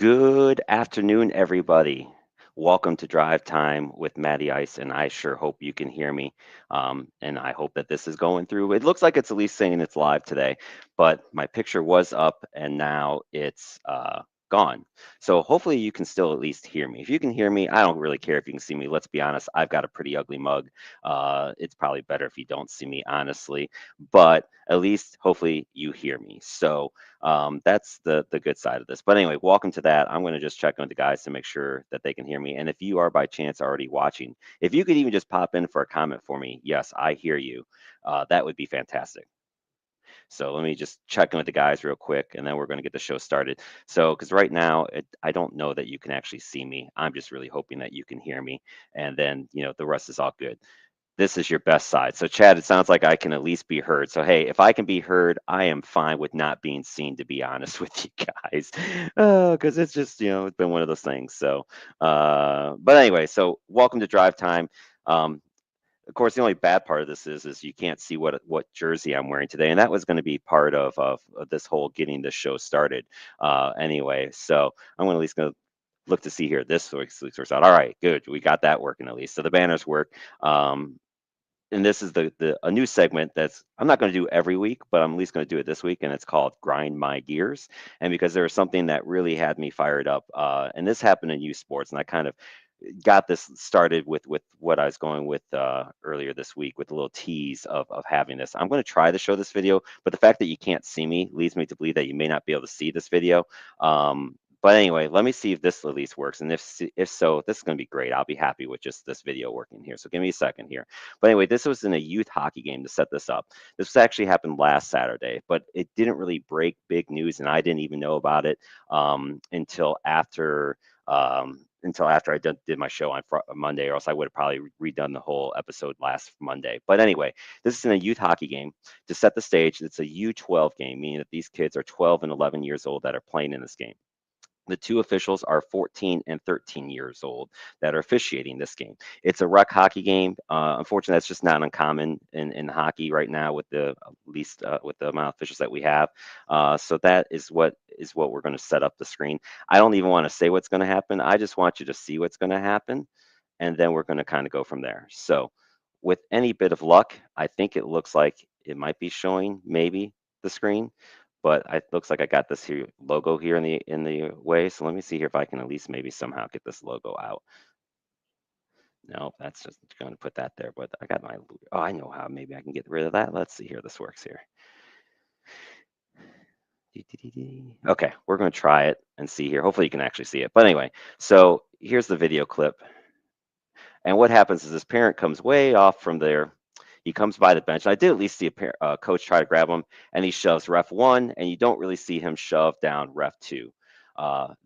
Good afternoon, everybody. Welcome to Drive Time with Matty Ice, and I sure hope you can hear me. And I hope that this is going through. It looks like it's at least saying it's live today, but my picture was up and now it's gone. So hopefully you can still at least hear me. If you can hear me, I don't really care if you can see me. Let's be honest, I've got a pretty ugly mug. It's probably better if you don't see me, honestly, but at least hopefully you hear me. So that's the good side of this. But anyway, welcome to that. I'm going to just check on the guys to make sure that they can hear me. And if you are by chance already watching, if you could even just pop in for a comment for me, yes, I hear you. That would be fantastic. So let me just check in with the guys real quick, and then we're going to get the show started. So, because right now I don't know that you can actually see me. I'm just really hoping that you can hear me, and then the rest is all good. This is your best side. So, Chad, it sounds like I can at least be heard. So, hey, if I can be heard, I am fine with not being seen, to be honest with you guys. Because it's just, it's been one of those things. So, but anyway, so welcome to Drive Time. Of course, the only bad part of this is you can't see what jersey I'm wearing today, and that was going to be part of this whole getting the show started. Anyway, so I'm going to at least go look to see here. This works out. All right, good. We got that working at least. So the banners work. And this is the a new segment that's I'm not going to do every week, but I'm at least going to do it this week, and it's called Grind My Gears. And because there was something that really had me fired up, and this happened in youth sports, and I kind of got this started with what I was going with earlier this week with a little tease of having this. I'm going to try to show this video, but the fact that you can't see me leads me to believe that you may not be able to see this video. But anyway, let me see if this at least works. And if so, this is going to be great. I'll be happy with just this video working here. So give me a second here. But anyway, this was in a youth hockey game to set this up. This actually happened last Saturday, but it didn't really break big news, and I didn't even know about it until after I did my show on Monday, or else I would have probably redone the whole episode last Monday. But anyway, this is in a youth hockey game to set the stage. It's a U12 game, meaning that these kids are 12 and 11 years old that are playing in this game. The two officials are 14 and 13 years old that are officiating this game. It's a rec hockey game. Unfortunately, that's just not uncommon in hockey right now with the at least with the amount of officials that we have. So that is what we're going to set up the screen. I don't even want to say what's going to happen. I just want you to see what's going to happen, and then we're going to kind of go from there. So with any bit of luck, I think it looks like it might be showing maybe the screen, but it looks like I got this here logo here in the way. So let me see here if I can at least maybe somehow get this logo out. No, that's just going to put that there. But I got my, oh, I know how maybe I can get rid of that. Let's see here. This works here. Okay, we're going to try it and see here. Hopefully you can actually see it. But anyway, so here's the video clip. And what happens is this parent comes way off from there. He comes by the bench. I did at least see a coach try to grab him, and he shoves ref one, and you don't really see him shove down ref two.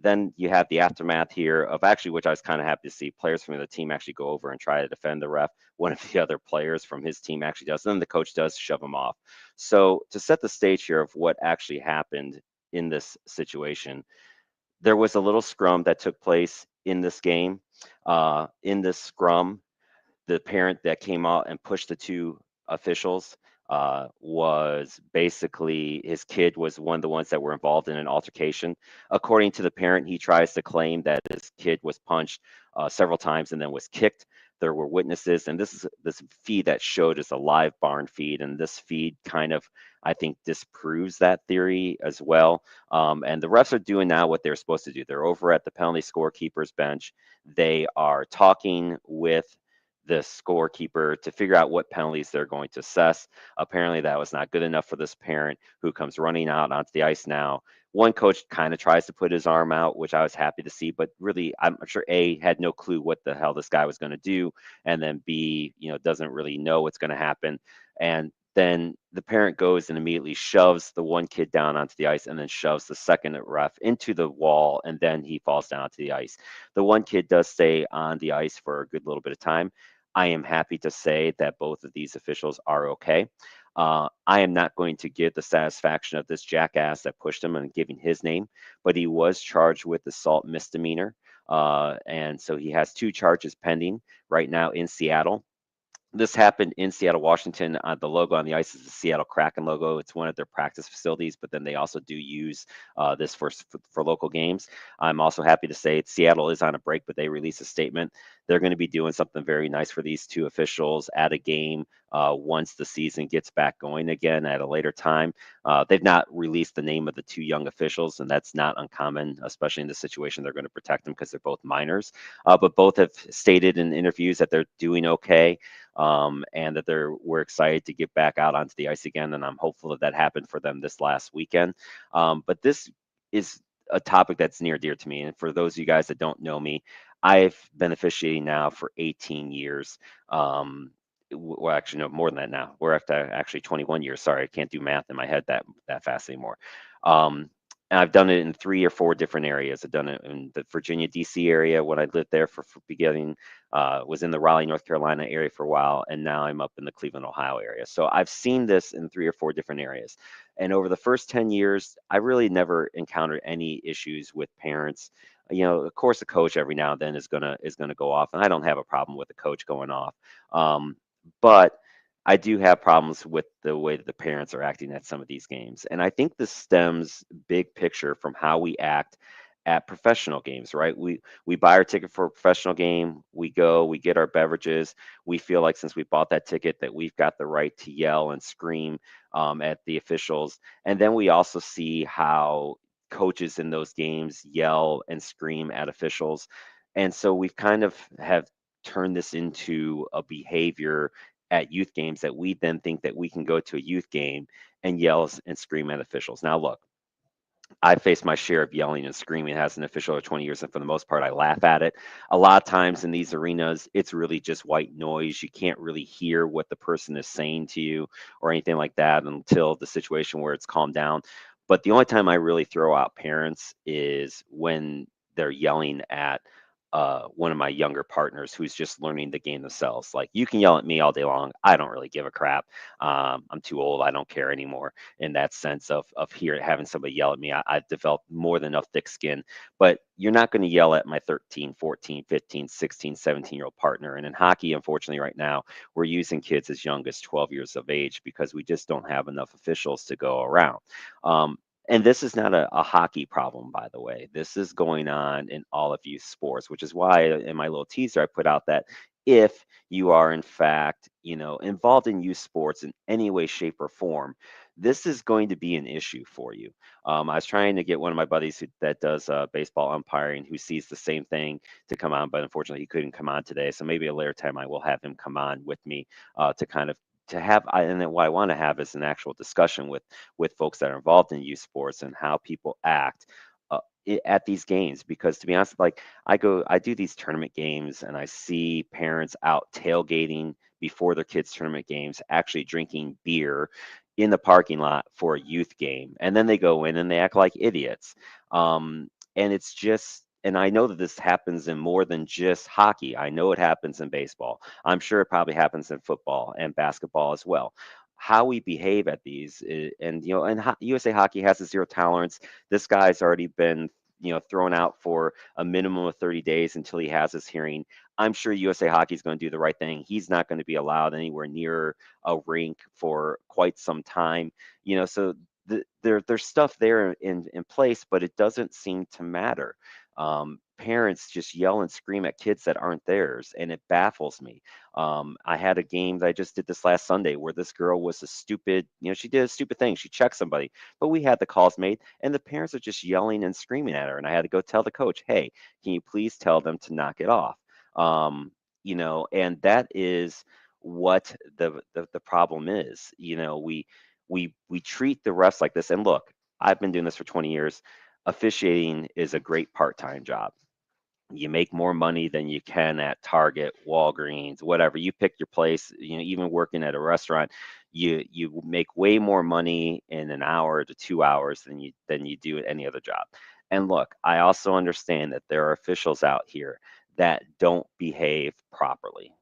Then you have the aftermath here of actually, which I was kind of happy to see, players from the team actually go over and try to defend the ref. One of the other players from his team actually does. Then the coach does shove him off. So to set the stage here of what actually happened in this situation, there was a little scrum that took place in this game. In this scrum, the parent that came out and pushed the two officials was basically his kid was one of the ones that were involved in an altercation. According to the parent, he tries to claim that his kid was punched several times and then was kicked. There were witnesses, and this feed that showed is a live barn feed, and this feed kind of I think disproves that theory as well. And the refs are doing now what they're supposed to do. They're over at the penalty scorekeeper's bench. They are talking with the scorekeeper to figure out what penalties they're going to assess. Apparently, that was not good enough for this parent who comes running out onto the ice now. One coach kind of tries to put his arm out, which I was happy to see, but really, I'm sure A, had no clue what the hell this guy was going to do, and then B, doesn't really know what's going to happen. And then the parent goes and immediately shoves the one kid down onto the ice and then shoves the second ref into the wall, and then he falls down to the ice. The one kid does stay on the ice for a good little bit of time. I am happy to say that both of these officials are okay. I am not going to give the satisfaction of this jackass that pushed him and giving his name, but he was charged with assault misdemeanor. And so he has two charges pending right now in Seattle. This happened in Seattle, Washington. The logo on the ice is the Seattle Kraken logo. It's one of their practice facilities, but then they also do use this for local games. I'm also happy to say Seattle is on a break, but they released a statement. They're going to be doing something very nice for these two officials at a game once the season gets back going again at a later time. They've not released the name of the two young officials, and that's not uncommon, especially in this situation. They're going to protect them because they're both minors, but both have stated in interviews that they're doing okay, and that we're excited to get back out onto the ice again. And I'm hopeful that that happened for them this last weekend. But this is a topic that's near and dear to me. And for those of you guys that don't know me, I've been officiating now for 18 years. Well, actually, no, more than that now. We're up to actually 21 years. Sorry, I can't do math in my head that fast anymore. Um, and I've done it in 3 or 4 different areas. I've done it in the Virginia, D.C. area when I lived there for beginning, was in the Raleigh, North Carolina area for a while, and now I'm up in the Cleveland, Ohio area. So I've seen this in 3 or 4 different areas. And over the first 10 years, I really never encountered any issues with parents. Of course, the coach every now and then is gonna go off, and I don't have a problem with the coach going off. But I do have problems with the way that the parents are acting at some of these games. And I think this stems big picture from how we act at professional games, right? We buy our ticket for a professional game, we go, we get our beverages, we feel like since we bought that ticket that we've got the right to yell and scream at the officials. And then we also see how coaches in those games yell and scream at officials. And so we've kind of have turned this into a behavior at youth games that we then think that we can go to a youth game and yell and scream at officials. Now, look, I faced my share of yelling and screaming as an official for 20 years, and for the most part, I laugh at it. A lot of times in these arenas, it's really just white noise. You can't really hear what the person is saying to you or anything like that until the situation where it's calmed down. But the only time I really throw out parents is when they're yelling at one of my younger partners who's just learning the game themselves. Like, you can yell at me all day long. I don't really give a crap. I'm too old. I don't care anymore in that sense of having somebody yell at me. I've developed more than enough thick skin, but you're not going to yell at my 13, 14, 15, 16, 17-year-old partner. And in hockey, unfortunately, right now, we're using kids as young as 12 years of age because we just don't have enough officials to go around. And this is not a hockey problem, by the way. This is going on in all of youth sports, which is why in my little teaser I put out that if you are in fact, involved in youth sports in any way, shape, or form, this is going to be an issue for you. I was trying to get one of my buddies that does baseball umpiring, who sees the same thing, to come on, but unfortunately he couldn't come on today. So maybe a later time I will have him come on with me to kind of to have and then what I want to have is an actual discussion with folks that are involved in youth sports and how people act at these games. Because to be honest, like, I do these tournament games and I see parents out tailgating before their kids' tournament games, actually drinking beer in the parking lot for a youth game, and then they go in and they act like idiots. And it's just, and I know that this happens in more than just hockey. I know it happens in baseball. I'm sure it probably happens in football and basketball as well. How we behave at these, and USA Hockey has a zero tolerance. This guy's already been thrown out for a minimum of 30 days until he has his hearing. I'm sure USA Hockey is going to do the right thing. He's not going to be allowed anywhere near a rink for quite some time. So there's stuff there in place, but it doesn't seem to matter. Parents just yell and scream at kids that aren't theirs, and it baffles me. I had a game that I just did this last Sunday where this girl was a stupid, she did a stupid thing. She checked somebody, but we had the calls made, and the parents are just yelling and screaming at her. And I had to go tell the coach, hey, can you please tell them to knock it off? And that is what the problem is. We treat the refs like this. And look, I've been doing this for 20 years. Officiating is a great part-time job. You make more money than you can at Target, Walgreens, whatever. You pick your place. Even working at a restaurant, you make way more money in an hour to 2 hours than you do at any other job. And look, I also understand that there are officials out here that don't behave properly.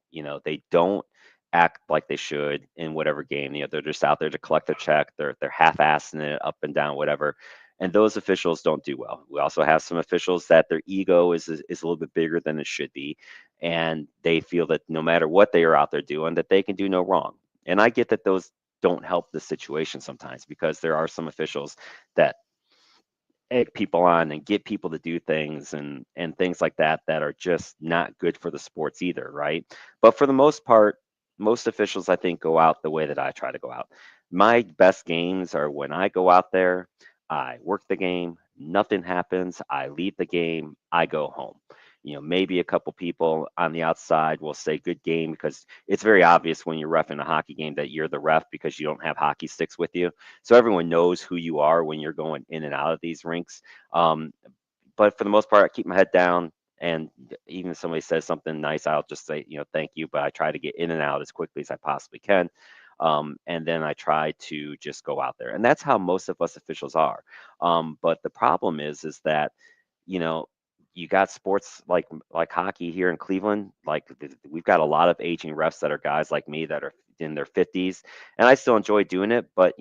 They don't act like they should in whatever game. They're just out there to collect their check. They're half-assing it up and down, whatever, and those officials don't do well. We also have some officials that their ego is a little bit bigger than it should be, and they feel that no matter what they are out there doing, that they can do no wrong. And I get that those don't help the situation sometimes, because there are some officials that egg people on and get people to do things and things like that that are just not good for the sports either, right? But for the most part, most officials I think go out the way that I try to go out. My best games are when I go out there, I work the game, nothing happens, I leave the game, I go home. Maybe a couple people on the outside will say good game, because it's very obvious when you're reffing a hockey game that you're the ref because you don't have hockey sticks with you. So everyone knows who you are when you're going in and out of these rinks. Um, but for the most part, I keep my head down. And even if somebody says something nice, I'll just say, thank you. But I try to get in and out as quickly as I possibly can. And then I try to just go out there. And that's how most of us officials are. But the problem is that, you know, you got sports like hockey here in Cleveland. Like we've got a lot of aging refs that are guys like me that are in their 50s, and I still enjoy doing it. But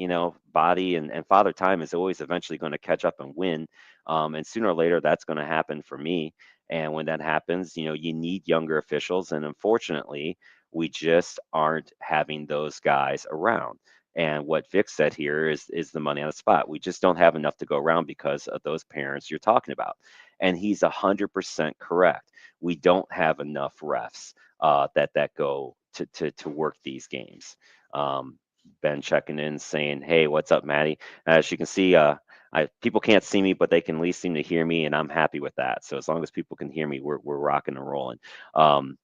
body and father time is always eventually going to catch up and win, and sooner or later that's going to happen for me. And when that happens, you need younger officials, and unfortunately, we just aren't having those guys around. And what Vic said here is the money on the spot. We just don't have enough to go around because of those parents you're talking about. And he's 100% correct. We don't have enough refs that go to work these games. Um, Ben checking in saying, "Hey, what's up, Matty?" As you can see, people can't see me, but they can at least seem to hear me, and I'm happy with that. So as long as people can hear me, we're rocking and rolling. Um,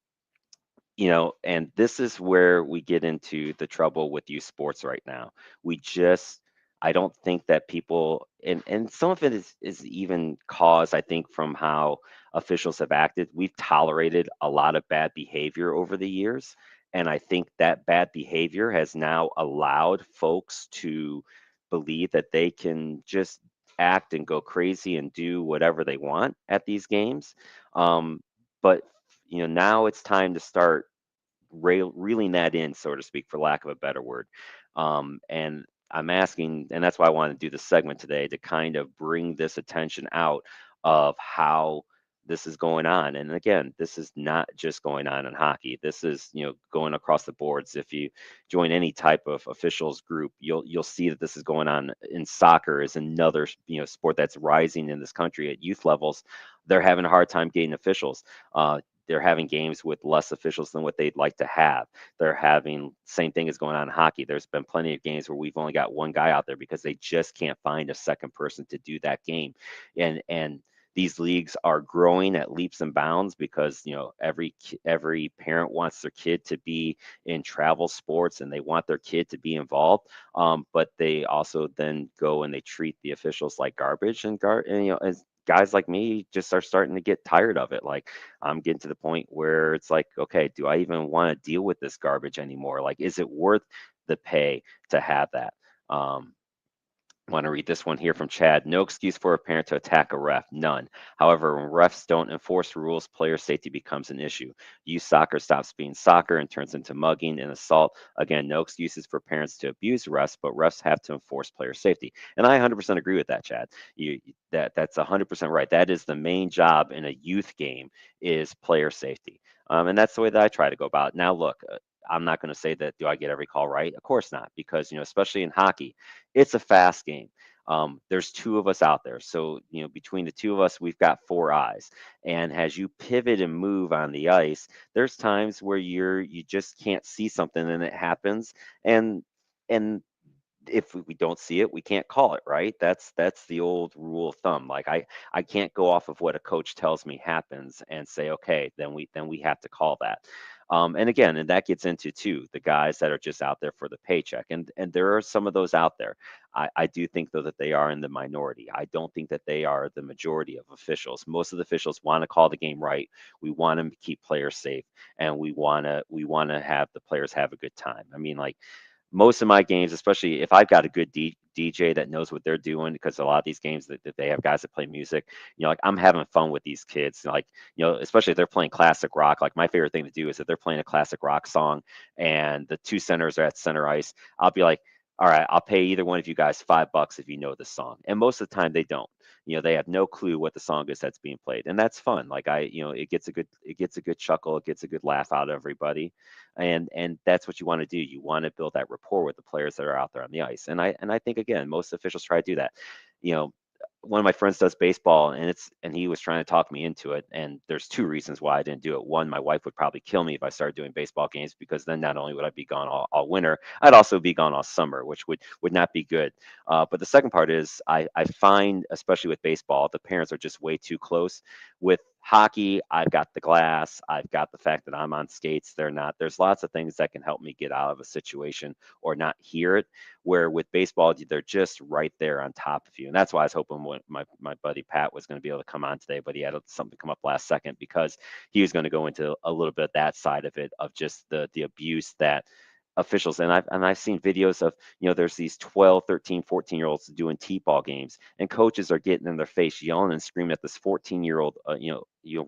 and this is where we get into the trouble with youth sports right now. We just, I don't think that people, and some of it is even caused, I think, from how officials have acted. We've tolerated a lot of bad behavior over the years, and I think that bad behavior has now allowed folks to believe that they can just act and go crazy and do whatever they want at these games. But now it's time to start reeling that in, so to speak, for lack of a better word. And I'm asking, and that's why I want to do this segment today, to kind of bring this attention out of how this is going on. And again, this is not just going on in hockey. This is, going across the boards. If you join any type of officials group, you'll see that this is going on in soccer. Is another, sport that's rising in this country at youth levels. They're having a hard time getting officials. They're having games with less officials than what they'd like to have. They're having same thing is going on in hockey. There's been plenty of games where we've only got one guy out there because they just can't find a second person to do that game. And these leagues are growing at leaps and bounds because every parent wants their kid to be in travel sports and they want their kid to be involved. But they also then go and they treat the officials like garbage, and as guys like me just are starting to get tired of it. Like I'm getting to the point where it's like, okay, do I even want to deal with this garbage anymore? Like, is it worth the pay to have that? Want to read this one here from Chad. No excuse for a parent to attack a ref. None. However, when refs don't enforce rules, player safety becomes an issue. Youth soccer stops being soccer and turns into mugging and assault. Again, no excuses for parents to abuse refs, but refs have to enforce player safety. And I 100% agree with that, Chad. That's 100% right. That is the main job in a youth game is player safety. And that's the way that I try to go about it. Now, look, I'm not going to say that do I get every call right? Of course not, because especially in hockey, it's a fast game. There's two of us out there, so between the two of us, we've got four eyes. And as you pivot and move on the ice, there's times where you just can't see something and it happens, and if we don't see it, we can't call it, right? That's the old rule of thumb. Like I can't go off of what a coach tells me happens and say, okay, then we have to call that. And again, and that gets into too the guys that are just out there for the paycheck, and there are some of those out there. I do think though that they are in the minority. I don't think that they are the majority of officials. Most of the officials want to call the game right. We want them to keep players safe, and we want to have the players have a good time. I mean, like most of my games, especially if I've got a good DJ that knows what they're doing, because a lot of these games that they have guys that play music, like I'm having fun with these kids. Like, especially if they're playing classic rock. Like my favorite thing to do is if they're playing a classic rock song and the two centers are at center ice, I'll be like, all right, I'll pay either one of you guys $5 if you know the song. And most of the time they don't. they have no clue what the song is that's being played, and that's fun. Like it gets a good chuckle, it gets a good laugh out of everybody, and that's what you want to do. You want to build that rapport with the players that are out there on the ice, and I think again, most officials try to do that. You know, one of my friends does baseball, and he was trying to talk me into it, and there's two reasons why I didn't do it. One, my wife would probably kill me if I started doing baseball games, because then not only would I be gone all winter, I'd also be gone all summer, which would not be good. But the second part is I find, especially with baseball, the parents are just way too close. With hockey, I've got the glass, I've got the fact that I'm on skates, they're not. There's lots of things that can help me get out of a situation or not hear it, where with baseball, they're just right there on top of you. And that's why I was hoping when my buddy Pat was going to be able to come on today, but he had something come up last second, because he was going to go into a little bit of that side of it, of just the abuse that officials. And I've seen videos of, there's these 12, 13, 14-year olds doing t-ball games, and coaches are getting in their face yelling and screaming at this 14-year-old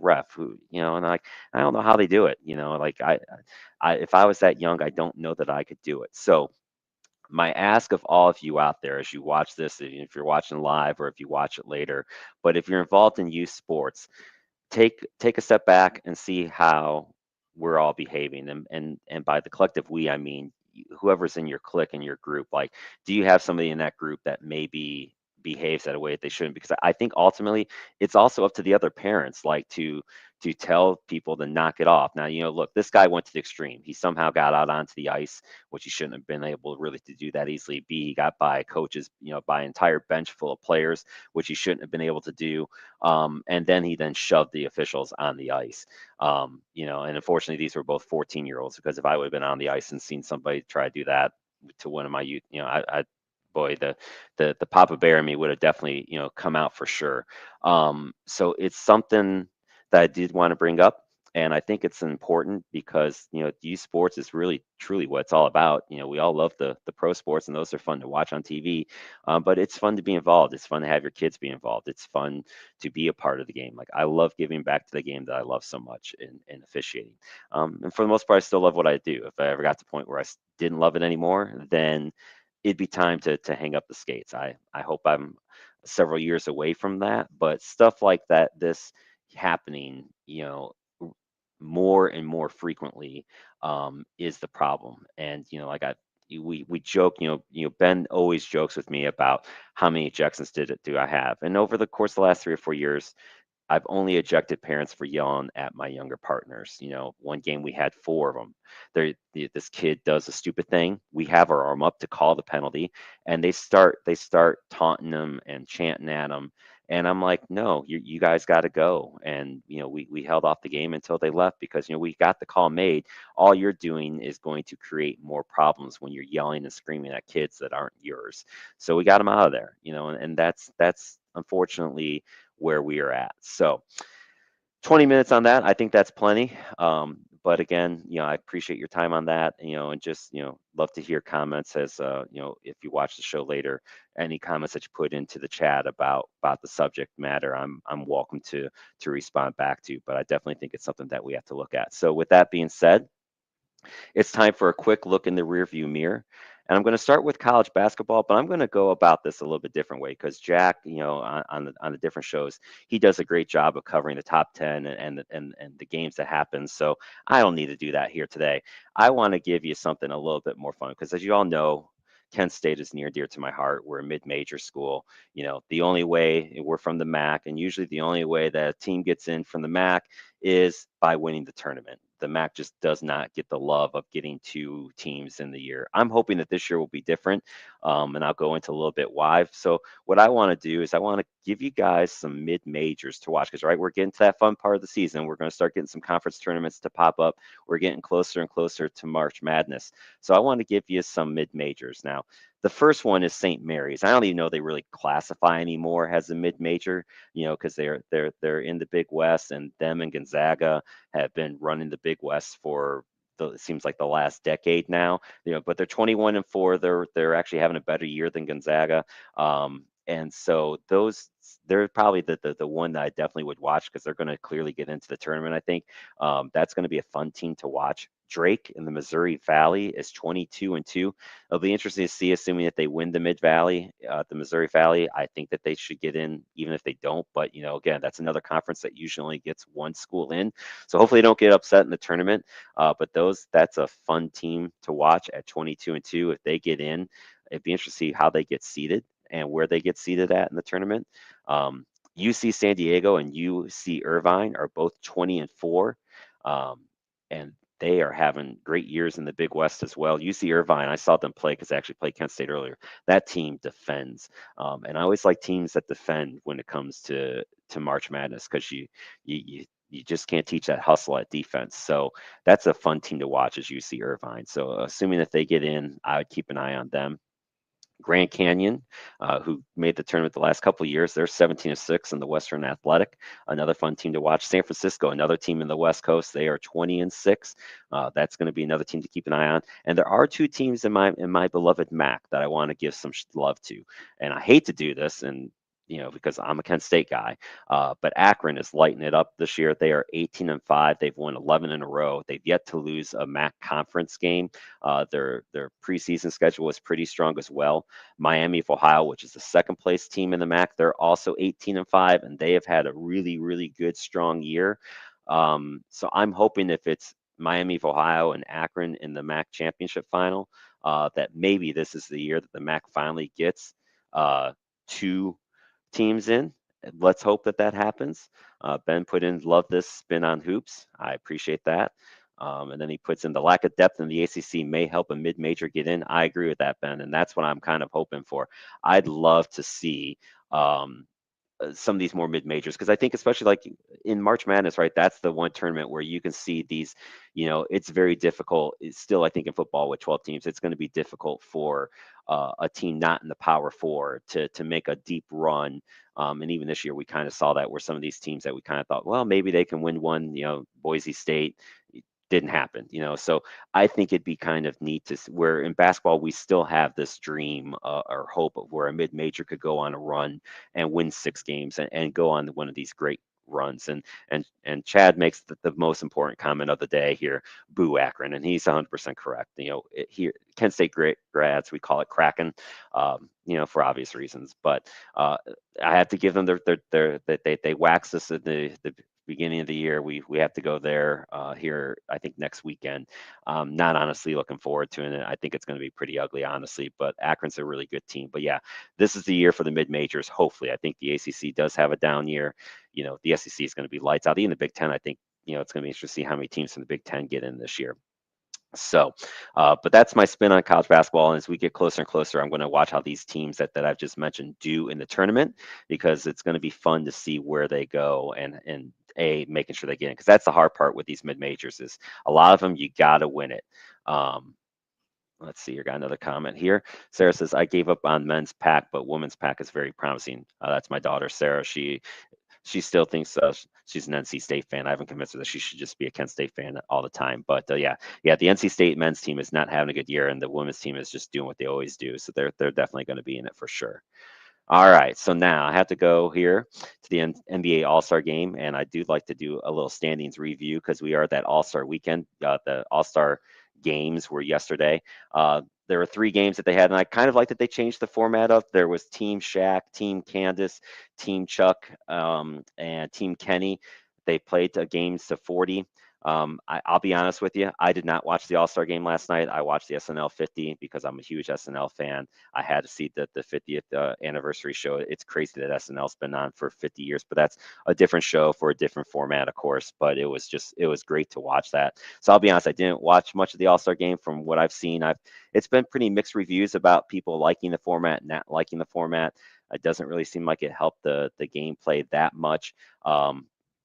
ref, who, and I don't know how they do it. Like if I was that young, I don't know that I could do it. So my ask of all of you out there, as you watch this, if you're watching live or if you watch it later, but if you're involved in youth sports, take a step back and see how we're all behaving. And by the collective we, I mean whoever's in your clique and your group. Like, do you have somebody in that group that maybe behaves that a way that they shouldn't? Because I think ultimately it's also up to the other parents, like to tell people to knock it off. Now, look, this guy went to the extreme. He somehow got out onto the ice, which he shouldn't have been able really to do that easily. B, he got by coaches, by an entire bench full of players, which he shouldn't have been able to do. And then he then shoved the officials on the ice. And unfortunately, these were both 14-year-olds, because if I would have been on the ice and seen somebody try to do that to one of my youth, boy, the Papa Bear in me would have definitely, come out for sure. So it's something that I did want to bring up. And I think it's important because, youth sports is really truly what it's all about. We all love the pro sports, and those are fun to watch on TV. But it's fun to be involved. It's fun to have your kids be involved. It's fun to be a part of the game. Like, I love giving back to the game that I love so much in officiating. And for the most part, I still love what I do. If I ever got to the point where I didn't love it anymore, then it'd be time to hang up the skates. I hope I'm several years away from that, but stuff like that, this happening, more and more frequently, is the problem. And like we joke, Ben always jokes with me about how many ejections do I have, and over the course of the last 3 or 4 years, I've only ejected parents for yelling at my younger partners. One game we had four of them. This kid does a stupid thing. We have our arm up to call the penalty, and they start taunting them and chanting at them. And I'm like, no, you guys got to go. And we held off the game until they left, because we got the call made. All you're doing is going to create more problems when you're yelling and screaming at kids that aren't yours. So we got them out of there. And that's unfortunately where we are at. So 20 minutes on that, I think that's plenty. But again, I appreciate your time on that, and just, love to hear comments as, if you watch the show later, any comments that you put into the chat about the subject matter, I'm welcome to respond back to, but I definitely think it's something that we have to look at. So with that being said, it's time for a quick look in the rearview mirror. And I'm going to start with college basketball, but I'm going to go about this a little bit different way, because Jack, on the different shows, he does a great job of covering the top 10 and the games that happen. So I don't need to do that here today. I want to give you something a little bit more fun, because as you all know, Kent State is near and dear to my heart. We're a mid-major school. The only way we're from the MAC, and usually the only way that a team gets in from the MAC is by winning the tournament. The MAC just does not get the love of getting two teams in the year. I'm hoping that this year will be different, and I'll go into a little bit why. So what I want to do is I want to give you guys some mid-majors to watch, because we're getting to that fun part of the season. We're going to start getting some conference tournaments to pop up. We're getting closer and closer to March Madness. So I want to give you some mid-majors. Now, the first one is St. Mary's. I don't even know they really classify anymore as a mid-major, because they're in the Big West, and them and Gonzaga have been running the Big West for it seems like the last decade now. But they're 21-4. They're actually having a better year than Gonzaga. And so they're probably the one that I definitely would watch, because they're going to clearly get into the tournament. I think that's going to be a fun team to watch. Drake in the Missouri Valley is 22-2. It'll be interesting to see, assuming that they win the Mid Valley, the Missouri Valley. I think that they should get in, even if they don't. But again, that's another conference that usually only gets one school in. So hopefully, they don't get upset in the tournament. But that's a fun team to watch at 22-2. If they get in, it'd be interesting to see how they get seeded and where they get seeded at in the tournament. UC San Diego and UC Irvine are both 20-4. And they are having great years in the Big West as well. UC Irvine, I saw them play because I actually played Kent State earlier. That team defends, and I always like teams that defend when it comes to March Madness, because you just can't teach that hustle at defense. So that's a fun team to watch, as UC Irvine. So assuming that they get in, I would keep an eye on them. Grand Canyon, who made the tournament the last couple of years, they're 17-6 in the Western Athletic. Another fun team to watch. San Francisco, another team in the West Coast, they are 20-6. That's going to be another team to keep an eye on. And there are two teams in my beloved MAC that I want to give some love to. And I hate to do this, and because I'm a Kent State guy, but Akron is lighting it up this year. They are 18-5. They've won 11 in a row. They've yet to lose a MAC conference game. Their preseason schedule was pretty strong as well. Miami of Ohio, which is the second place team in the MAC, they're also 18-5, and they have had a really, really good, strong year. So I'm hoping, if it's Miami of Ohio and Akron in the MAC championship final, that maybe this is the year that the MAC finally gets two teams in. Let's hope that happens. Ben put in, love this spin on hoops. I appreciate that. And then he puts in, the lack of depth in the ACC may help a mid-major get in. I agree with that, Ben, and that's what I'm kind of hoping for. I'd love to see some of these more mid majors, because I think, especially like in March Madness, right? That's the one tournament where you can see these. It's very difficult. It's still, I think, in football with 12 teams, it's going to be difficult for a team not in the Power Four to make a deep run. And even this year, we kind of saw that, where some of these teams that we kind of thought, well, maybe they can win one. Boise State, didn't happen. So I think it'd be kind of neat to where in basketball we still have this dream or hope of where a mid-major could go on a run and win 6 games and go on one of these great runs. And Chad makes the most important comment of the day here: boo Akron. And he's 100% correct. Here, Kent State great grads, we call it Kraken, for obvious reasons. But I have to give them their they waxed us at the beginning of the year. We have to go there here, I think, next weekend. Not honestly looking forward to it. I think it's going to be pretty ugly, honestly, but Akron's a really good team. But yeah, this is the year for the mid majors. Hopefully, I think the ACC does have a down year. The SEC is going to be lights out. Even the Big Ten, I think, it's going to be interesting to see how many teams from the Big Ten get in this year. So, but that's my spin on college basketball. And as we get closer and closer, I'm going to watch how these teams that I've just mentioned do in the tournament, because it's going to be fun to see where they go and making sure they get in, because that's the hard part with these mid majors, is a lot of them you got to win it. Let's see, you got another comment here. Sarah says, I gave up on men's pack, but women's pack is very promising. That's my daughter, Sarah. She still thinks she's an NC State fan. I haven't convinced her that she should just be a Kent State fan all the time. But yeah, the NC State men's team is not having a good year, and the women's team is just doing what they always do. So they're definitely going to be in it for sure. All right, so now I have to go here to the NBA All-Star Game, and I do like to do a little standings review, because we are at that All-Star weekend. The All-Star games were yesterday. There were 3 games that they had, and I kind of like that they changed the format of. There was Team Shaq, Team Candace, Team Chuck, and Team Kenny. They played games to 40. I'll be honest with you, I did not watch the All-Star game last night. I watched the SNL 50 because I'm a huge SNL fan. I had to see the 50th anniversary show. It's crazy that SNL's been on for 50 years, but that's a different show for a different format, of course. But it was great to watch that. So I'll be honest, I didn't watch much of the All-Star game. From what I've seen, it's been pretty mixed reviews about people liking the format, not liking the format. It doesn't really seem like it helped the gameplay that much.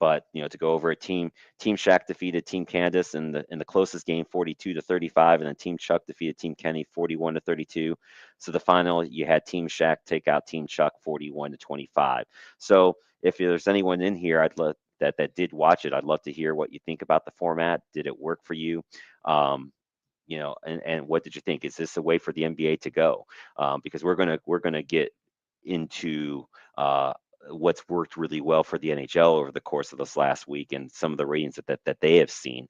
But to go over a Team Shaq defeated Team Candace in the closest game, 42-35, and then Team Chuck defeated Team Kenny 41-32. So the final, you had Team Shaq take out Team Chuck 41-25. So if there's anyone in here, I'd love that did watch it. I'd love to hear what you think about the format. Did it work for you? And what did you think? Is this a way for the NBA to go? Because we're gonna get into what's worked really well for the NHL over the course of this last week and some of the ratings that they have seen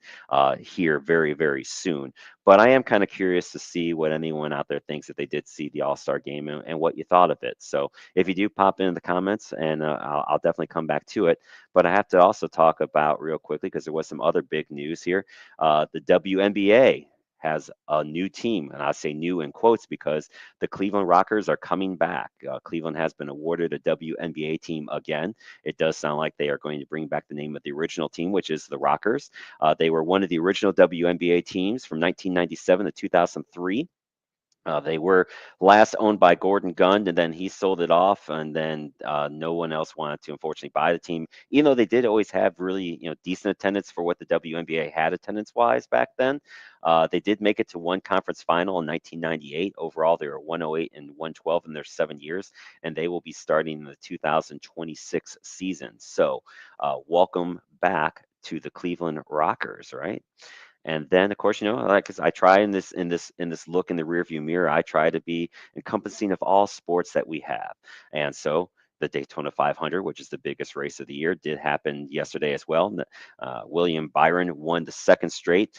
here very, very soon. But I am kind of curious to see what anyone out there thinks if they did see the All-Star game and what you thought of it. So if you do pop in the comments, and I'll definitely come back to it. But I have to also talk about real quickly because there was some other big news here. The WNBA has a new team, and I say new in quotes because the Cleveland Rockers are coming back. Cleveland has been awarded a WNBA team again. It does sound like they are going to bring back the name of the original team, which is the Rockers. They were one of the original WNBA teams from 1997 to 2003. They were last owned by Gordon Gund, and then he sold it off, and then no one else wanted to, unfortunately, buy the team. Even though they did always have really, decent attendance for what the WNBA had attendance-wise back then. They did make it to one conference final in 1998. Overall, they were 108 and 112 in their 7 years, and they will be starting in the 2026 season. So, welcome back to the Cleveland Rockers, right? And then, of course, like 'cause I try in this look in the rearview mirror, I try to be encompassing of all sports that we have. And so the Daytona 500, which is the biggest race of the year, did happen yesterday as well. William Byron won the second straight.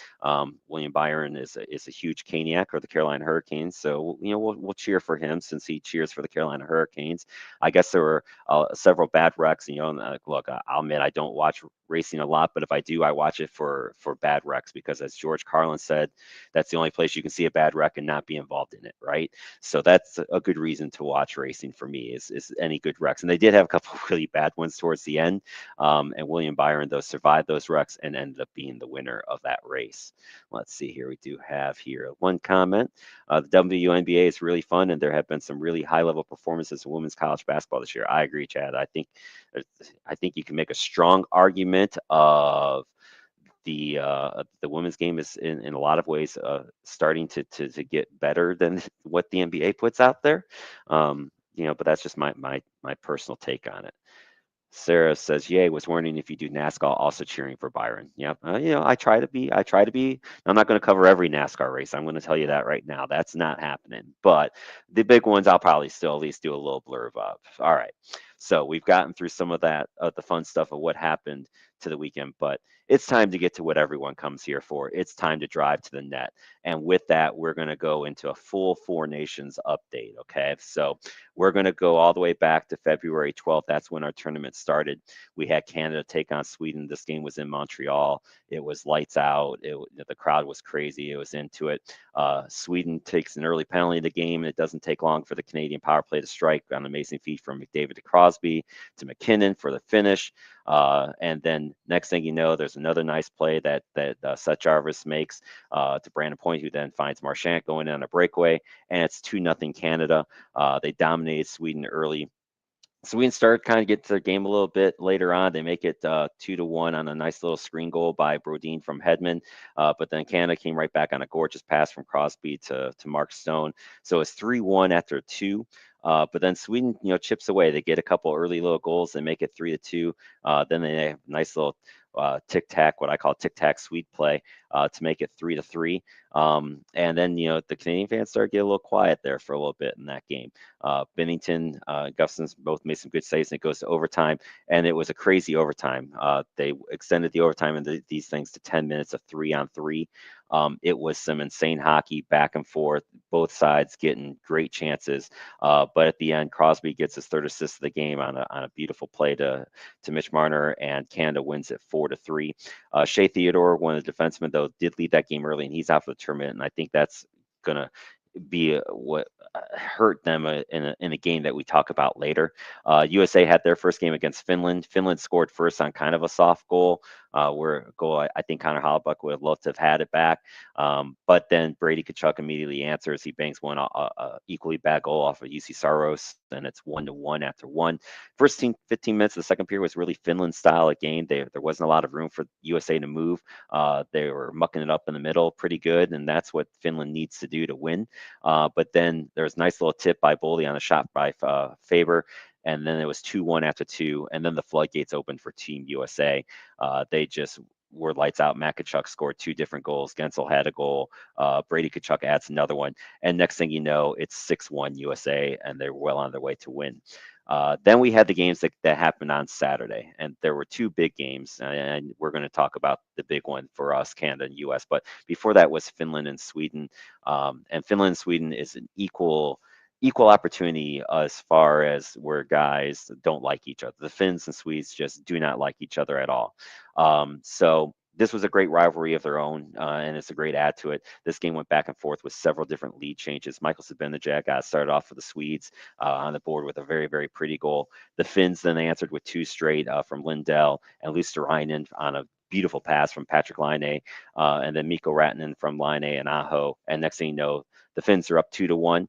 William Byron is a huge Caniac or the Carolina Hurricanes, so we'll cheer for him since he cheers for the Carolina Hurricanes. I guess there were several bad wrecks. And, look, I'll admit I don't watch racing a lot, but if I do, I watch it for bad wrecks because, as George Carlin said, that's the only place you can see a bad wreck and not be involved in it, right? So that's a good reason to watch racing for me is any good wrecks, and they did have a couple of really bad ones towards the end. And William Byron, though, survived those wrecks and ended up being the winner of that race. Let's see here. We do have here one comment. The WNBA is really fun, and there have been some really high-level performances in women's college basketball this year. I agree, Chad. I think you can make a strong argument of the women's game is in a lot of ways starting to get better than what the NBA puts out there. But that's just my personal take on it. Sarah says, "Yay, was wondering if you do NASCAR, also cheering for Byron." Yeah, I try to be. I try to be. I'm not going to cover every NASCAR race. I'm going to tell you that right now. That's not happening. But the big ones, I'll probably still at least do a little blurb of. All right. So we've gotten through some of that, the fun stuff of what happened to the weekend, but it's time to get to what everyone comes here for. It's time to drive to the net. And with that, we're going to go into a full Four Nations update. Okay. So we're going to go all the way back to February 12th. That's when our tournament started. We had Canada take on Sweden. This game was in Montreal. It was lights out. The crowd was crazy. It was into it. Sweden takes an early penalty in the game, and it doesn't take long for the Canadian power play to strike on an amazing feed from McDavid to Crosby to McKinnon for the finish. And then next thing you know, there's another nice play that Seth Jarvis makes to Brandon Point, who then finds Marchand going in on a breakaway, and it's 2-0 Canada. They dominated Sweden early. Sweden started kind of get to their game a little bit later on. They make it 2-1 on a nice little screen goal by Brodin from Hedman. But then Canada came right back on a gorgeous pass from Crosby to Mark Stone. So it's 3-1 after two. But then Sweden, chips away. They get a couple early little goals. They make it 3-2. Then they have a nice little tic tac, what I call tic tac sweet play to make it 3-3. And then the Canadian fans started to get a little quiet there for a little bit in that game. Bennington, Gustafsson both made some good saves, and it goes to overtime. And it was a crazy overtime. They extended the overtime and these things to 10 minutes of 3-on-3. It was some insane hockey back and forth, both sides getting great chances. But at the end, Crosby gets his third assist of the game on a beautiful play to Mitch Marner, and Canada wins it 4-3. Shea Theodore, one of the defensemen, though, did lead that game early, and he's out for the tournament. And I think that's going to be what hurt them in a game that we talk about later. USA had their first game against Finland. Finland scored first on kind of a soft goal, where a goal I think Connor Hellebuyck would have loved to have had it back. But then Brady Tkachuk immediately answers. He banks one equally bad goal off of UC Saros, and it's 1-1 after one. First 15 minutes of the second period was really Finland style of game. There wasn't a lot of room for USA to move. They were mucking it up in the middle pretty good, and that's what Finland needs to do to win. But then there was a nice little tip by Boldy on a shot by Faber, and then it was 2-1 after two, and then the floodgates opened for Team USA. They just were lights out. Matt Tkachuk scored two different goals. Gensel had a goal. Brady Tkachuk adds another one, and next thing you know, it's 6-1 USA, and they're well on their way to win. Then we had the games that happened on Saturday, and there were two big games, and we're going to talk about the big one for us, Canada and U.S. But before that was Finland and Sweden, and Finland and Sweden is an equal opportunity as far as where guys don't like each other. The Finns and Swedes just do not like each other at all. So this was a great rivalry of their own, and it's a great add to it. This game went back and forth with several different lead changes. Michael Zibanejad got started off for the Swedes on the board with a very, very pretty goal. The Finns then answered with two straight from Lindell and Luosterainen on a beautiful pass from Patrick Laine, and then Mikko Ratinen from Laine and Aho. And next thing you know, the Finns are up 2-1.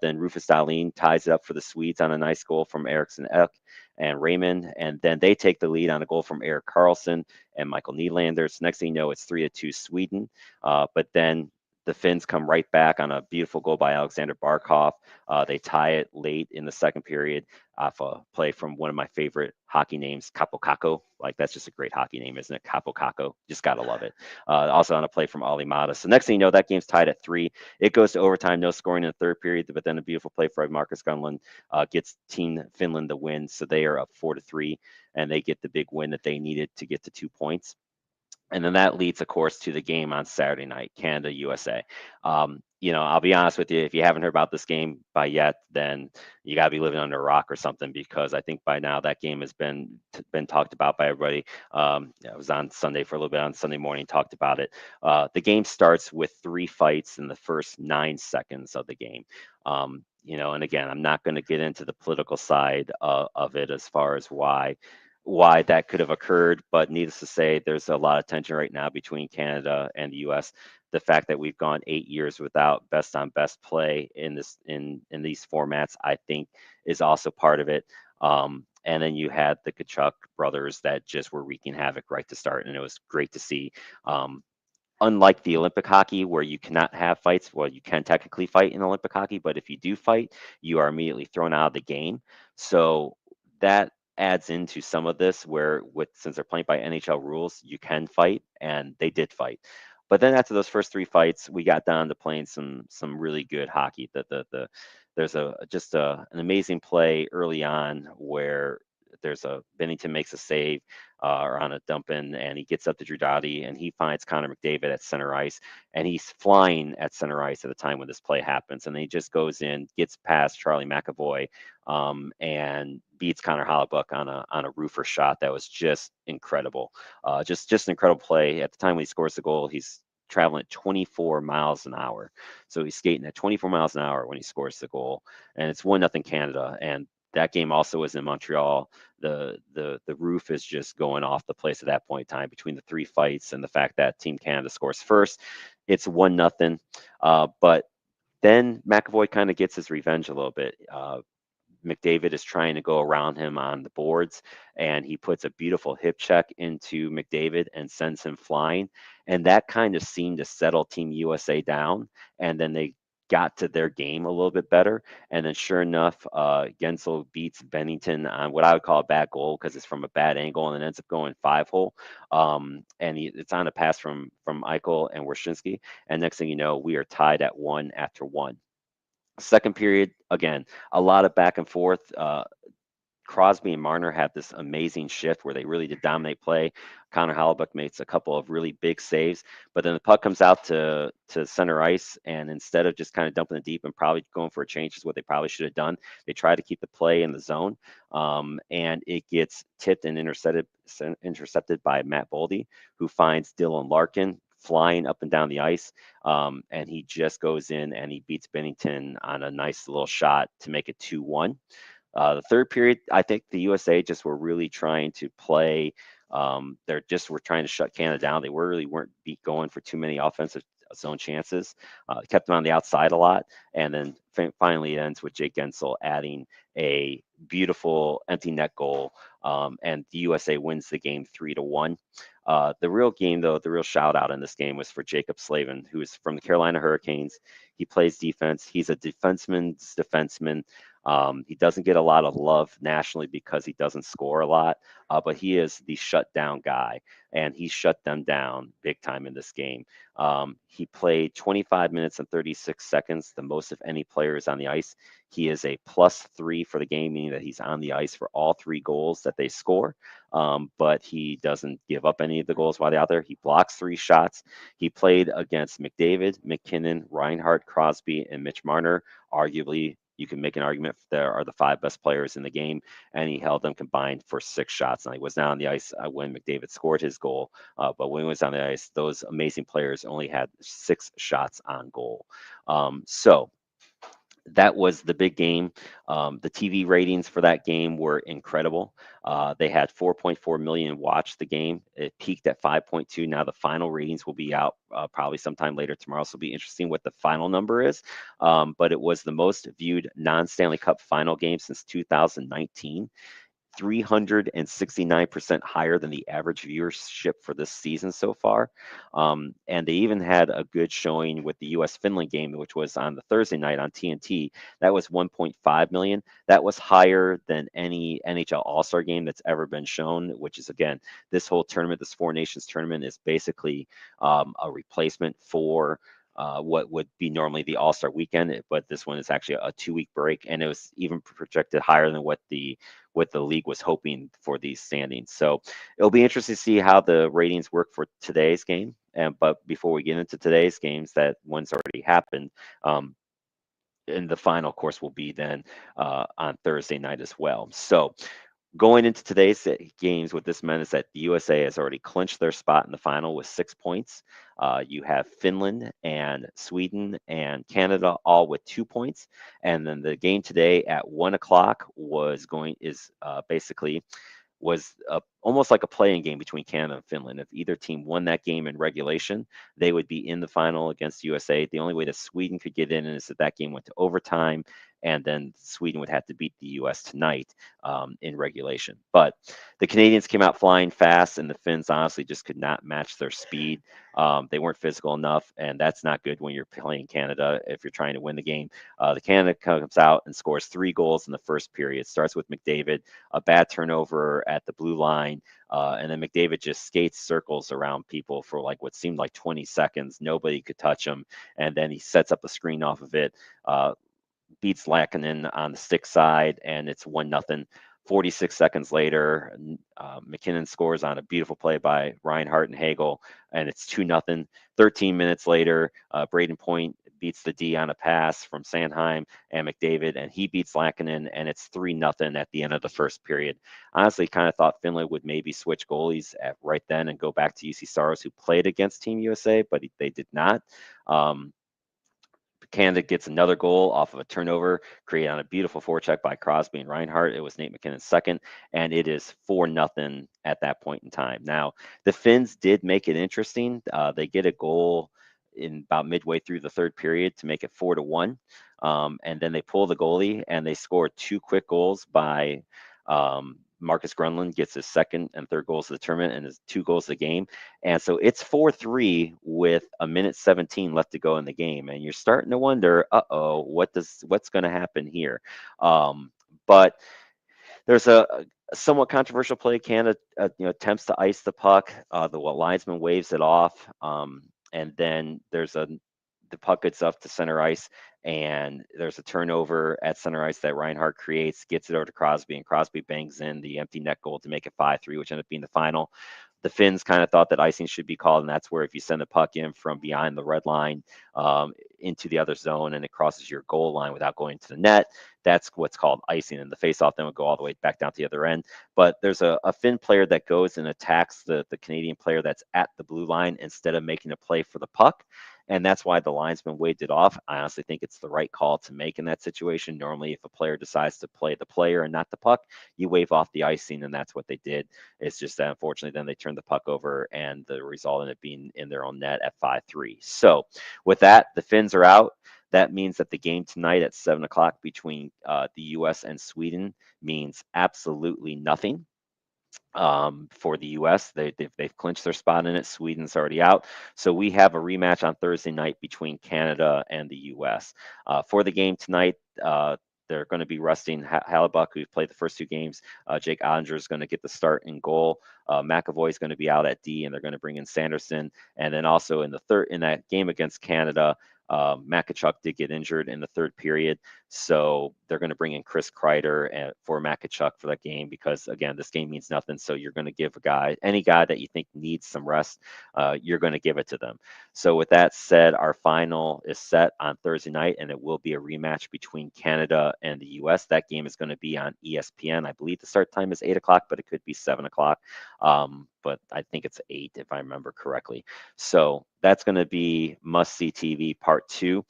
Then Rufus Dahlin ties it up for the Swedes on a nice goal from Eriksson Ek and Raymond. And then they take the lead on a goal from Erik Karlsson and Michael Nylander. So next thing you know, it's 3-2 Sweden. But then the Finns come right back on a beautiful goal by Alexander Barkov. They tie it late in the second period off a play from one of my favorite hockey names, Capo Caco. Like, that's just a great hockey name, isn't it? Capo Caco. Just got to love it. Also on a play from Ali Mata. So next thing you know, that game's tied at 3. It goes to overtime, no scoring in the third period, but then a beautiful play for Marcus Gunlund gets Team Finland the win. So they are up 4-3, and they get the big win that they needed to get to 2 points. And then that leads, of course, to the game on Saturday night, Canada, USA. I'll be honest with you, if you haven't heard about this game by yet, then you got to be living under a rock or something, because I think by now that game has been talked about by everybody. I was on Sunday for a little bit on Sunday morning, talked about it. The game starts with 3 fights in the first 9 seconds of the game. And again, I'm not going to get into the political side of it as far as why that could have occurred, but needless to say, there's a lot of tension right now between Canada and the U.S. The fact that we've gone 8 years without best on best play in these formats, I think, is also part of it. And then you had the Kachuk brothers that just were wreaking havoc right to start, and it was great to see. Unlike the Olympic hockey, where you cannot have fights, well, you can technically fight in Olympic hockey, but if you do fight, you are immediately thrown out of the game. So that adds into some of this, where since they're playing by NHL rules, you can fight, and they did fight. But then after those first 3 fights, we got down to playing some really good hockey. There's an amazing play early on where Bennington makes a save or on a dump in, and he gets up to Drew Doughty, and he finds Connor McDavid at center ice, and he's flying at center ice at the time when this play happens, and then he just goes in, gets past Charlie McAvoy, and beats Connor Hellebuyck on a roofer shot that was just incredible. Just an incredible play. At the time when he scores the goal, he's traveling at 24 miles an hour. So he's skating at 24 miles an hour when he scores the goal, and it's 1-0 Canada. And that game also was in Montreal. The roof is just going off the place at that point in time between the 3 fights and the fact that Team Canada scores first. It's 1-0. But then McAvoy kind of gets his revenge a little bit. McDavid is trying to go around him on the boards, and he puts a beautiful hip check into McDavid and sends him flying. And that kind of seemed to settle Team USA down. And then they got to their game a little bit better. And then sure enough, Gensel beats Bennington on what I would call a bad goal, because it's from a bad angle, and it ends up going 5-hole. It's on a pass from Eichel and Wyshynski. And next thing you know, we are tied at 1 after 1. Second period, again, a lot of back and forth. Crosby and Marner had this amazing shift where they really did dominate play. Connor Hellebuyck makes a couple of really big saves, but then the puck comes out to center ice, and instead of just kind of dumping it deep and probably going for a change, is what they probably should have done. They try to keep the play in the zone, and it gets tipped and intercepted by Matt Boldy, who finds Dylan Larkin flying up and down the ice, and he just goes in and he beats Bennington on a nice little shot to make it 2-1. The third period, I think the USA just were really trying to play. They're just were trying to shut Canada down. They really weren't going for too many offensive zone chances. Kept them on the outside a lot, and then finally it ends with Jake Gensel adding a beautiful empty net goal, and the USA wins the game 3-1. The real game, though, the real shout out in this game was for Jacob Slavin, who is from the Carolina Hurricanes. He plays defense. He's a defenseman's defenseman. He doesn't get a lot of love nationally because he doesn't score a lot, but he is the shutdown guy, and he shut them down big time in this game. He played 25 minutes and 36 seconds, the most of any players on the ice. He is a +3 for the game, meaning that he's on the ice for all three goals that they score. But he doesn't give up any of the goals while they're out there. He blocks 3 shots. He played against McDavid, McKinnon, Reinhart, Crosby, and Mitch Marner. Arguably, you can make an argument there are the 5 best players in the game, and he held them combined for 6 shots. Now, he was not on the ice when McDavid scored his goal, but when he was on the ice, those amazing players only had 6 shots on goal. So that was the big game. The TV ratings for that game were incredible. They had 4.4 million watch the game. It peaked at 5.2. Now the final ratings will be out probably sometime later tomorrow, so it'll be interesting what the final number is. But it was the most viewed non-Stanley Cup final game since 2019. 369% higher than the average viewership for this season so far. And they even had a good showing with the US Finland game, which was on the Thursday night on TNT. That was 1.5 million. That was higher than any NHL All Star game that's ever been shown, which is, again, this whole tournament, this Four Nations tournament, is basically a replacement for what would be normally the All Star weekend, but this one is actually a 2-week break, and it was even projected higher than what the league was hoping for these standings. So it'll be interesting to see how the ratings work for today's game. And but before we get into today's games, that one's already happened. And the final, of course, will be then on Thursday night as well. So going into today's games, what this meant is that the USA has already clinched their spot in the final with 6 points. You have Finland and Sweden and Canada all with 2 points, and then the game today at 1 o'clock basically was almost like a playing game between Canada and Finland. If either team won that game in regulation, they would be in the final against USA. The only way that Sweden could get in is if that game went to overtime, and then Sweden would have to beat the US tonight in regulation. But the Canadians came out flying fast, and the Finns honestly just could not match their speed. They weren't physical enough, and that's not good when you're playing Canada if you're trying to win the game. The Canada comes out and scores 3 goals in the first period. Starts with McDavid, a bad turnover at the blue line, and then McDavid just skates circles around people for like what seemed like 20 seconds. Nobody could touch him, and then he sets up a screen off of it. Beats Lackinen on the stick side, and it's 1-0. 46 seconds later, McKinnon scores on a beautiful play by Reinhart and Hagel, and it's 2-0. 13 minutes later, Braden Point beats the D on a pass from Sanheim and McDavid, and he beats Lackinen, and it's 3-0 at the end of the first period. Honestly, kind of thought Finland would maybe switch goalies right then and go back to UC Saros, who played against Team USA, but they did not. Canada gets another goal off of a turnover created on a beautiful forecheck by Crosby and Reinhart. It was Nate McKinnon's second, and it is 4-0 at that point in time. Now, the Finns did make it interesting. They get a goal in about midway through the third period to make it 4-1. And then they pull the goalie, and they score 2 quick goals by Marcus Grunland gets his second and third goals of the tournament and his 2 goals of the game. And so it's 4-3 with a minute 17 left to go in the game. And you're starting to wonder, what's going to happen here? But there's a somewhat controversial play. Canada attempts to ice the puck. The linesman waves it off. And then the puck gets up to center ice, and there's a turnover at center ice that Reinhart creates, gets it over to Crosby, and Crosby bangs in the empty net goal to make it 5-3, which ended up being the final. The Finns kind of thought that icing should be called, and that's where if you send the puck in from behind the red line into the other zone and it crosses your goal line without going to the net, that's what's called icing, and the faceoff then would go all the way back down to the other end. But there's a Finn player that goes and attacks the Canadian player that's at the blue line instead of making a play for the puck. And that's why the linesman waved it off. I honestly think it's the right call to make in that situation. Normally, if a player decides to play the player and not the puck, you wave off the icing, and that's what they did. It's just that unfortunately, then they turned the puck over, and the result ended up being in their own net at 5-3. So with that, the Finns are out. That means that the game tonight at 7 o'clock between the U.S. and Sweden means absolutely nothing. For the U.S. They've clinched their spot in it. Sweden's already out. So we have a rematch on Thursday night between Canada and the U.S. For the game tonight, they're going to be resting Hallebuck, who played the first two games. Jake Ottinger is going to get the start in goal. McAvoy is going to be out at D, and they're going to bring in Sanderson. And then also in that game against Canada, Makachuk did get injured in the third period, so they're going to bring in Chris Kreider for Makachuk for that game because, again, this game means nothing. So you're going to give any guy that you think needs some rest, you're going to give it to them. So with that said, our final is set on Thursday night, and it will be a rematch between Canada and the U.S. That game is going to be on ESPN. I believe the start time is 8 o'clock, but it could be 7 o'clock. But I think it's 8 if I remember correctly. So that's going to be must-see TV part 2.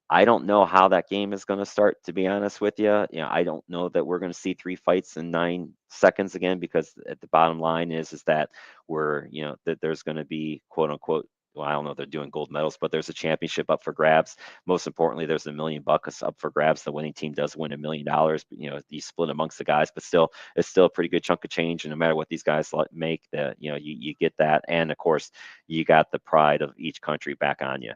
I don't know how that game is going to start, to be honest with you. I don't know that we're going to see 3 fights in 9 seconds again, because at the bottom line is that that there's going to be, quote unquote, well, I don't know if they're doing gold medals, but there's a championship up for grabs. Most importantly, there's $1 million up for grabs. The winning team does win $1 million, but you split amongst the guys, but still, it's still a pretty good chunk of change. And no matter what these guys make, you get that. And of course, you got the pride of each country back on you.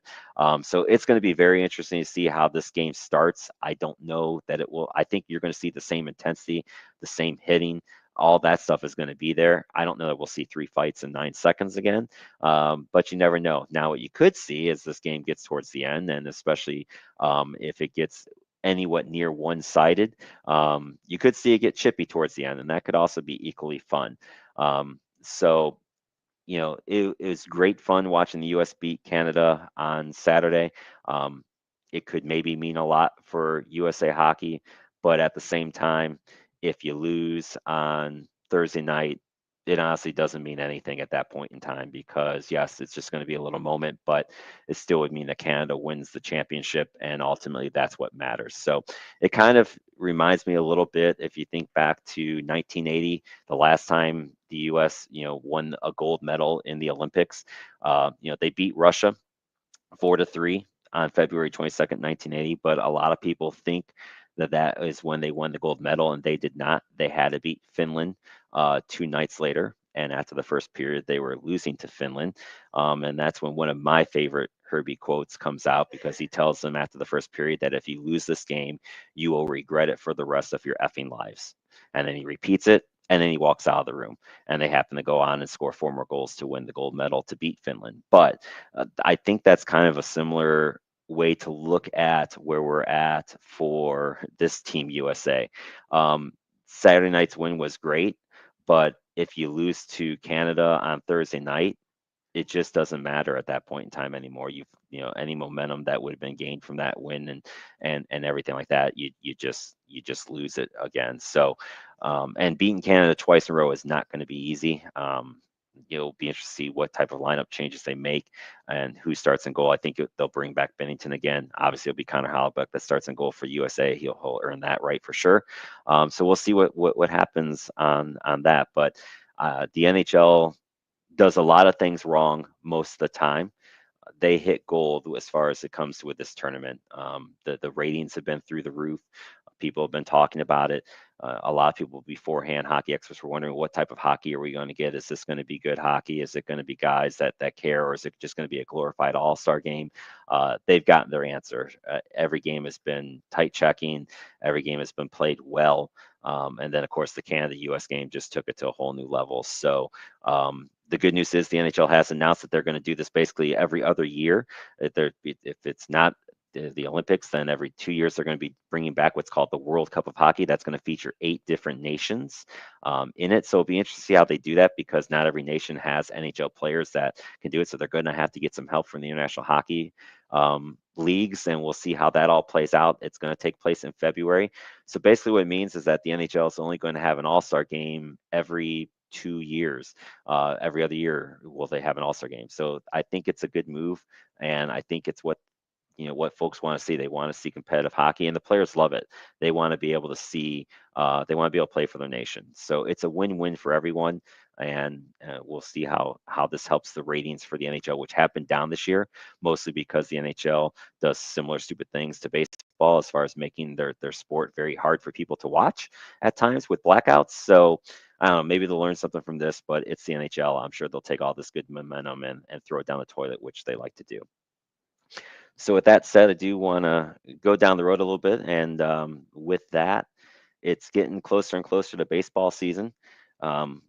So it's going to be very interesting to see how this game starts. I don't know that it will. I think you're going to see the same intensity, the same hitting. All that stuff is going to be there. I don't know that we'll see 3 fights in 9 seconds again, but you never know. Now, what you could see is this game gets towards the end, and especially if it gets anywhat near one-sided, you could see it get chippy towards the end, and that could also be equally fun. So it was great fun watching the U.S. beat Canada on Saturday. It could maybe mean a lot for USA Hockey, but at the same time, if you lose on Thursday night, it honestly doesn't mean anything at that point in time, because yes, it's just going to be a little moment, but it still would mean that Canada wins the championship, and ultimately that's what matters. So it kind of reminds me a little bit, if you think back to 1980, the last time the U.S. won a gold medal in the Olympics. They beat Russia 4-3 on February 22nd, 1980. But a lot of people think that is when they won the gold medal, and they did not. They had to beat Finland 2 nights later. And after the first period, they were losing to Finland. And that's when one of my favorite Herbie quotes comes out, because he tells them after the first period that if you lose this game, you will regret it for the rest of your effing lives. And then he repeats it, and then he walks out of the room. And they happen to go on and score 4 more goals to win the gold medal to beat Finland. But I think that's kind of a similar way to look at where we're at for this Team USA. Saturday night's win was great, but if you lose to Canada on Thursday night, it just doesn't matter at that point in time anymore. Any momentum that would have been gained from that win and everything like that, you just lose it again. So, and beating Canada twice in a row is not going to be easy. You'll be interested to see what type of lineup changes they make and who starts in goal. I think they'll bring back Bennington again. Obviously, it'll be Connor Hallebuck that starts in goal for USA. He'll earn that right for sure. So we'll see what happens on that. But the NHL does a lot of things wrong most of the time. They hit gold as far as it comes to with this tournament. The ratings have been through the roof. People have been talking about it. A lot of people beforehand, hockey experts, were wondering what type of hockey are we going to get? Is this going to be good hockey? Is it going to be guys that care, or is it just going to be a glorified all-star game? They've gotten their answer. Every game has been tight checking. Every game has been played well. And then, of course, the Canada-US game just took it to a whole new level. So the good news is the NHL has announced that they're going to do this basically every other year. If it's not the Olympics, then every 2 years they're going to be bringing back what's called the World Cup of Hockey. That's going to feature 8 different nations in it. So it'll be interesting to see how they do that, because not every nation has NHL players that can do it. So they're going to have to get some help from the International Hockey leagues, and we'll see how that all plays out. It's going to take place in February. So basically what it means is that the NHL is only going to have an all-star game every 2 years. Every other year will they have an all-star game. So I think it's a good move, and I think it's what folks want to see. They want to see competitive hockey, and the players love it. They want to be able to see, they want to be able to play for their nation. So it's a win-win for everyone, and we'll see how this helps the ratings for the NHL, which have been down this year, mostly because the NHL does similar stupid things to baseball as far as making their sport very hard for people to watch at times with blackouts. So I don't know, maybe they'll learn something from this, but it's the NHL. I'm sure they'll take all this good momentum and throw it down the toilet, which they like to do. So with that said, I do want to go down the road a little bit, and with that, it's getting closer and closer to baseball season.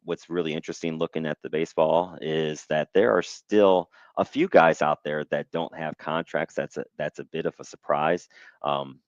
What's really interesting looking at the baseball is that there are still a few guys out there that don't have contracts. That's a bit of a surprise. Um,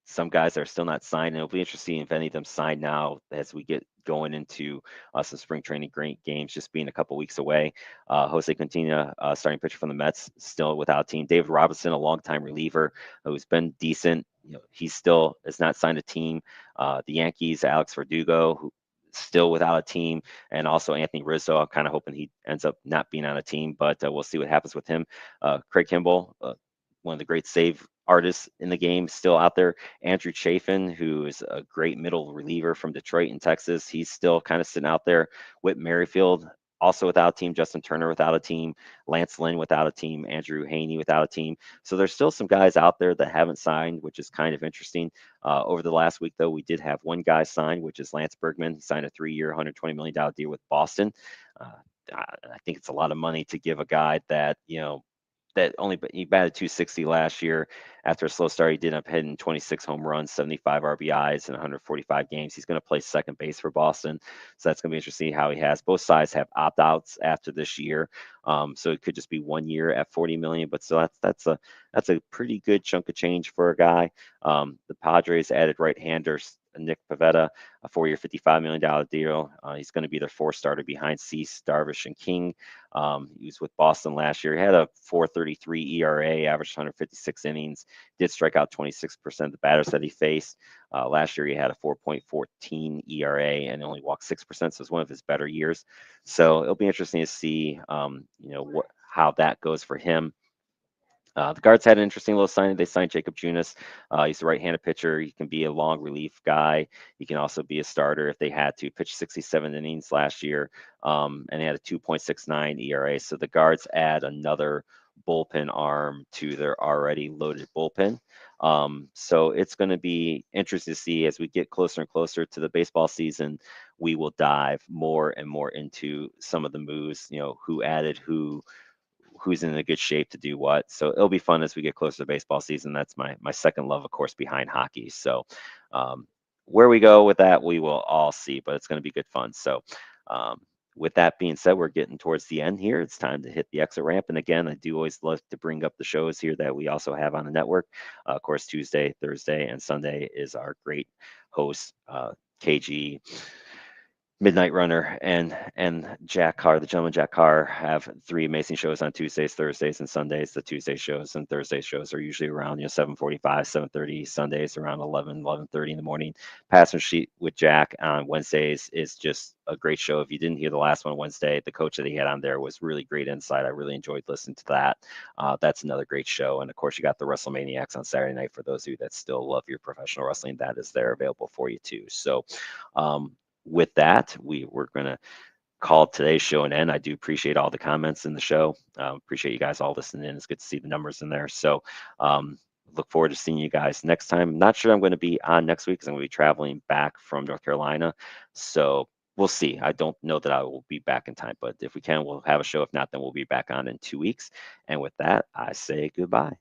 some guys are still not signed, and it'll be interesting if any of them sign now as we get going into some spring training great games, just being a couple weeks away. Jose Quintina, starting pitcher from the Mets, still without a team. David Robinson, a longtime reliever who's been decent. He still is not signed a team. The Yankees, Alex Verdugo, who still without a team, and also Anthony Rizzo. I'm kind of hoping he ends up not being on a team, but we'll see what happens with him. Craig Kimball, one of the great save artists in the game, still out there. Andrew Chafin, who is a great middle reliever from Detroit and Texas, he's still kind of sitting out there. Whit Merrifield, also without a team. Justin Turner without a team. Lance Lynn without a team. Andrew Haney without a team. So there's still some guys out there that haven't signed, which is kind of interesting. Over the last week, though, we did have one guy signed, which is Lance Bergman. He signed a 3-year, $120 million deal with Boston. Uh, I think it's a lot of money to give a guy that, that only he batted 260 last year. After a slow start, he did end up hitting 26 home runs, 75 RBIs in 145 games. He's going to play second base for Boston, so that's going to be interesting how he has. Both sides have opt-outs after this year, so it could just be 1 year at 40 million. But still, that's a pretty good chunk of change for a guy. The Padres added right-hander Nick Pivetta, a 4-year, $55 million deal. He's going to be their fourth starter behind Cease, Darvish, and King. He was with Boston last year. He had a 4.33 ERA, averaged 156 innings, did strike out 26% of the batters that he faced. Last year, he had a 4.14 ERA and only walked 6%, so it's one of his better years. So it'll be interesting to see, how that goes for him. The Guards had an interesting little signing. They signed Jacob Junis. He's a right-handed pitcher. He can be a long relief guy. He can also be a starter if they had to. Pitched 67 innings last year, and he had a 2.69 ERA. So the Guards add another bullpen arm to their already loaded bullpen. So it's going to be interesting to see as we get closer and closer to the baseball season. We will dive more and more into some of the moves. Who added who's in a good shape to do what. So it'll be fun as we get closer to baseball season. That's my second love, of course, behind hockey. So um, where we go with that, we will all see, but it's going to be good fun. So um, with that being said, we're getting towards the end here. It's time to hit the exit ramp. And again, I do always love to bring up the shows here that we also have on the network. Of course, Tuesday, Thursday, and Sunday is our great host, KG, Midnight Runner, and Jack Carr, the gentleman Jack Carr, have three amazing shows on Tuesdays, Thursdays, and Sundays. The Tuesday shows and Thursday shows are usually around 7:45, 7:30. Sundays around 11:30 in the morning. Passenger Sheet with Jack on Wednesdays is just a great show. If you didn't hear the last one Wednesday, the coach that he had on there was really great insight. I really enjoyed listening to that. That's another great show. And of course, you got the WrestleManiacs on Saturday night for those of you that still love your professional wrestling. That is there available for you too. So. With that, we're going to call today's show an end. I do appreciate all the comments in the show. Appreciate you guys all listening in. It's good to see the numbers in there. So look forward to seeing you guys next time. Not sure I'm going to be on next week because I'm going to be traveling back from North Carolina. So we'll see. I don't know that I will be back in time, but if we can, we'll have a show. If not, then we'll be back on in 2 weeks. And with that, I say goodbye.